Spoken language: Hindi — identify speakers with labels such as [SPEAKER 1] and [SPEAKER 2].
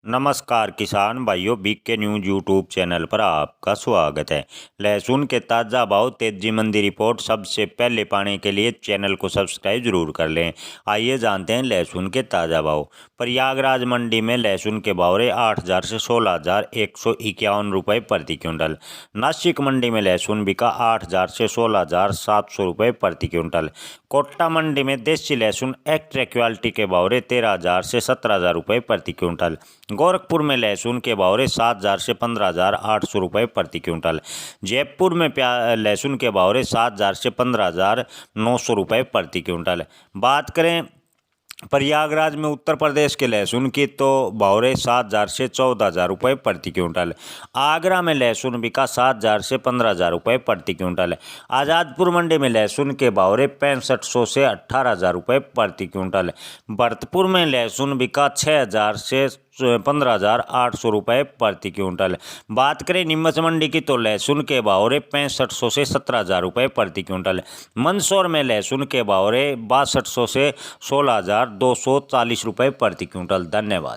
[SPEAKER 1] नमस्कार किसान भाइयों, बीके न्यूज यूट्यूब चैनल पर आपका स्वागत है। लहसुन के ताज़ा भाव तेजी मंदी रिपोर्ट सबसे पहले पाने के लिए चैनल को सब्सक्राइब जरूर कर लें। आइए जानते हैं लहसुन के ताज़ा भाव। प्रयागराज मंडी में लहसुन के भाव रहे 8,000 से 16,151 रुपये प्रति क्विंटल। नासिक मंडी में लहसुन बिका 8,000 से 16,700 रुपये प्रति क्विंटल। कोट्टा मंडी में देसी लहसुन एक्स्ट्रा क्वालिटी के भाव रहे 13,000 से 17,000 रुपये प्रति क्विंटल। गोरखपुर में लहसुन के भाव 7,000 से 15,800 रुपये प्रति क्विंटल। जयपुर में लहसुन के भाव 7,000 से 15,900 रुपये प्रति क्विंटल। बात करें प्रयागराज में उत्तर प्रदेश के लहसुन की तो भाव 7,000 से 14,000 रुपये प्रति क्विंटल। आगरा में लहसुन बिका 7,000 से 15,000 रुपये प्रति क्विंटल। आज़ादपुर मंडी में लहसुन के भाव 6500 से 18,000 रुपये प्रति क्विंटल। भरतपुर में लहसुन बिका 6,000 से 15,800 रुपये प्रति क्विंटल। बात करें नीमच मंडी की तो लहसुन के भाव 6500 से 17,000 रुपये प्रति क्विंटल। मंदसौर में लहसुन के भाव 6200 से 16,240 रुपये प्रति क्विंटल। धन्यवाद।